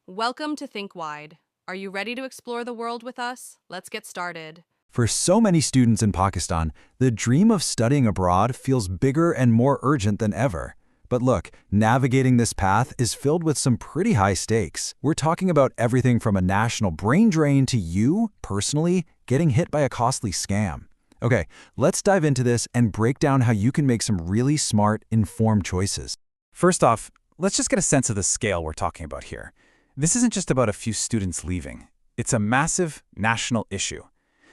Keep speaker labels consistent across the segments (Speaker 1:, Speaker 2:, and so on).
Speaker 1: Welcome to Think Wide. Are you ready to explore the world with us? Let's get started.
Speaker 2: For so many students in Pakistan, the dream of studying abroad feels bigger and more urgent than ever. But look, navigating this path is filled with some pretty high stakes. We're talking about everything from a national brain drain to you, personally, getting hit by a costly scam. Okay, let's dive into this and break down how you can make some really smart, informed choices.
Speaker 3: First off, let's just get a sense of the scale we're talking about here. This isn't just about a few students leaving. It's a massive national issue.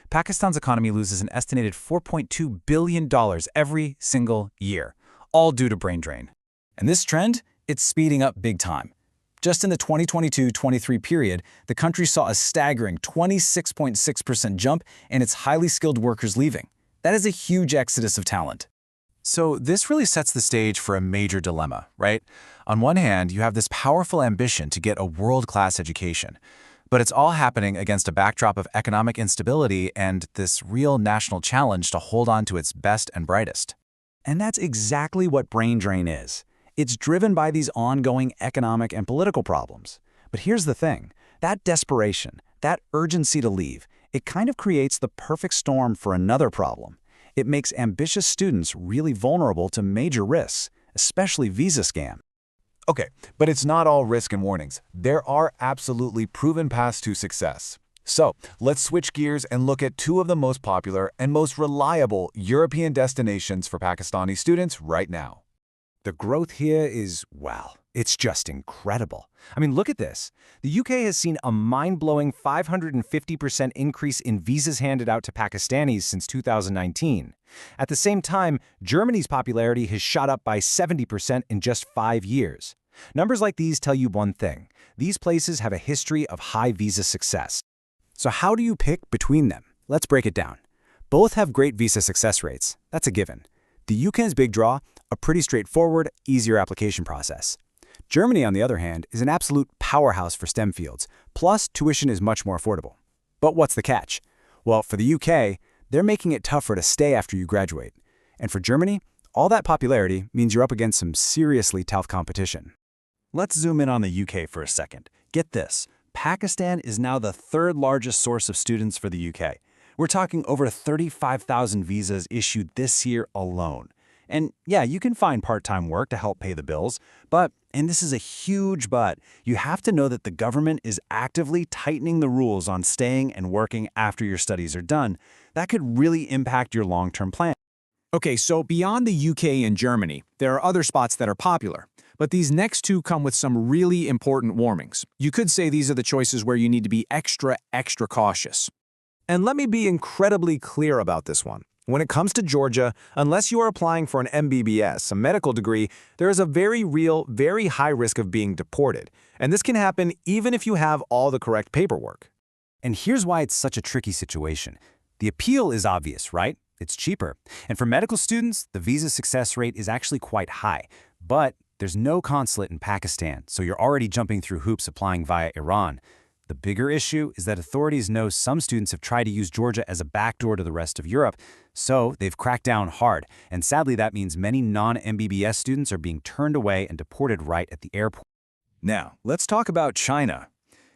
Speaker 3: Pakistan's economy loses an estimated $4.2 billion every single year, all due to brain drain.
Speaker 4: And this trend, it's speeding up big time. Just in the 2022-23 period, the country saw a staggering 26.6% jump in its highly skilled workers leaving. That is a huge exodus of talent.
Speaker 3: So this really sets the stage for a major dilemma, right? On one hand, you have this powerful ambition to get a world-class education, but it's all happening against a backdrop of economic instability and this real national challenge to hold on to its best and brightest.
Speaker 5: And that's exactly what brain drain is. It's driven by these ongoing economic and political problems. But here's the thing, that desperation, that urgency to leave, it kind of creates the perfect storm for another problem. It makes ambitious students really vulnerable to major risks, especially visa scams.
Speaker 6: Okay, but it's not all risk and warnings. There are absolutely proven paths to success. So, let's switch gears and look at two of the most popular and most reliable European destinations for Pakistani students right now.
Speaker 5: The growth here is, wow, it's just incredible. I mean, look at this. The UK has seen a mind-blowing 550% increase in visas handed out to Pakistanis since 2019. At the same time, Germany's popularity has shot up by 70% in just 5 years. Numbers like these tell you one thing. These places have a history of high visa success. So how do you pick between them? Let's break it down. Both have great visa success rates. That's a given. The UK's big draw, a pretty straightforward, easier application process. Germany, on the other hand, is an absolute powerhouse for STEM fields, plus tuition is much more affordable. But what's the catch? Well, for the UK, they're making it tougher to stay after you graduate. And for Germany, all that popularity means you're up against some seriously tough competition.
Speaker 7: Let's zoom in on the UK for a second. Get this, Pakistan is now the third largest source of students for the UK. We're talking over 35,000 visas issued this year alone. And yeah, you can find part-time work to help pay the bills, but, and this is a huge but, you have to know that the government is actively tightening the rules on staying and working after your studies are done. That could really impact your long-term plan.
Speaker 8: Okay, so beyond the UK and Germany, there are other spots that are popular. But these next two come with some really important warnings. You could say these are the choices where you need to be extra cautious.
Speaker 9: And let me be incredibly clear about this one. When it comes to Georgia, unless you are applying for an MBBS, a medical degree, there is a very real, very high risk of being deported. And this can happen even if you have all the correct paperwork.
Speaker 5: And here's why it's such a tricky situation. The appeal is obvious, right? It's cheaper. And for medical students, the visa success rate is actually quite high. But there's no consulate in Pakistan, so you're already jumping through hoops applying via Iran. The bigger issue is that authorities know some students have tried to use Georgia as a backdoor to the rest of Europe, so they've cracked down hard. And sadly, that means many non-MBBS students are being turned away and deported right at the airport.
Speaker 7: Now, let's talk about China.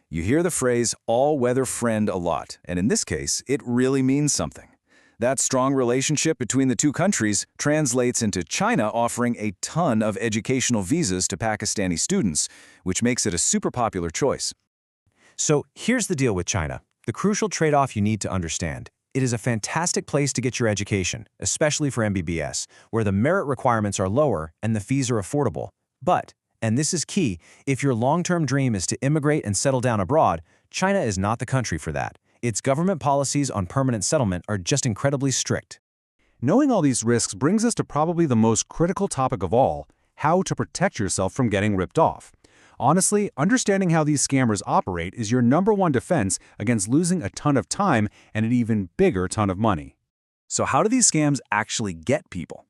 Speaker 7: You hear the phrase all-weather friend a lot, and in this case, it really means something. That strong relationship between the two countries translates into China offering a ton of educational visas to Pakistani students, which makes it a super popular choice.
Speaker 9: So here's the deal with China. The crucial trade-off you need to understand. It is a fantastic place to get your education, especially for MBBS, where the merit requirements are lower and the fees are affordable. But, and this is key, if your long-term dream is to immigrate and settle down abroad, China is not the country for that. Its government policies on permanent settlement are just incredibly strict.
Speaker 2: Knowing all these risks brings us to probably the most critical topic of all, how to protect yourself from getting ripped off. Honestly, understanding how these scammers operate is your #1 defense against losing a ton of time and an even bigger ton of money.
Speaker 7: So how do these scams actually get people?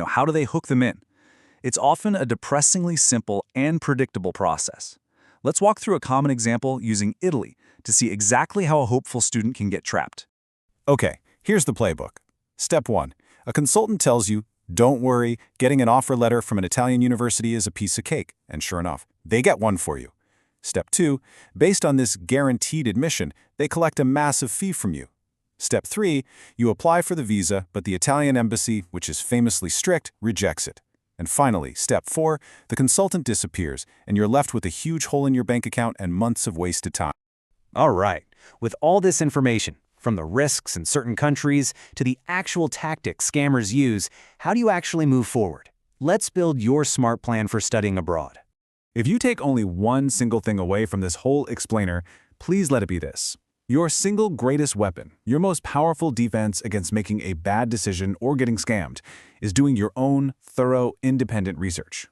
Speaker 7: How do they hook them in? It's often a depressingly simple and predictable process. Let's walk through a common example using Italy to see exactly how a hopeful student can get trapped.
Speaker 6: Okay, here's the playbook. Step 1. A consultant tells you, don't worry, getting an offer letter from an Italian university is a piece of cake. And sure enough, they get one for you. Step 2, based on this guaranteed admission, they collect a massive fee from you. Step 3, you apply for the visa, but the Italian embassy, which is famously strict, rejects it. And finally, step 4, the consultant disappears, and you're left with a huge hole in your bank account and months of wasted time.
Speaker 9: All right, with all this information, from the risks in certain countries to the actual tactics scammers use, how do you actually move forward? Let's build your smart plan for studying abroad.
Speaker 6: If you take only one single thing away from this whole explainer, please let it be this. Your single greatest weapon, your most powerful defense against making a bad decision or getting scammed, is doing your own, thorough, independent research.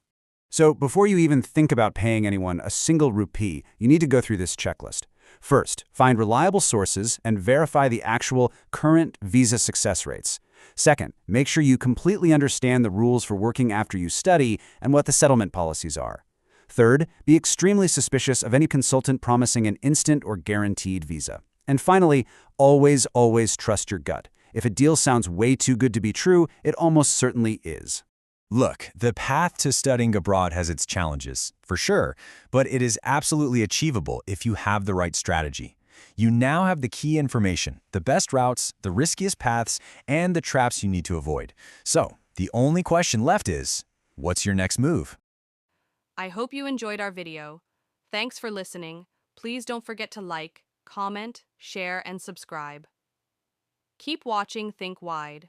Speaker 4: So before you even think about paying anyone a single rupee, you need to go through this checklist. First, find reliable sources and verify the actual current visa success rates. Second, make sure you completely understand the rules for working after you study and what the settlement policies are. Third, be extremely suspicious of any consultant promising an instant or guaranteed visa. And finally, always trust your gut. If a deal sounds way too good to be true, it almost certainly is.
Speaker 3: Look, the path to studying abroad has its challenges, for sure, but it is absolutely achievable if you have the right strategy. You now have the key information, the best routes, the riskiest paths, and the traps you need to avoid. So, the only question left is, what's your next move?
Speaker 1: I hope you enjoyed our video. Thanks for listening. Please don't forget to like, comment, share, and subscribe. Keep watching Think Wide.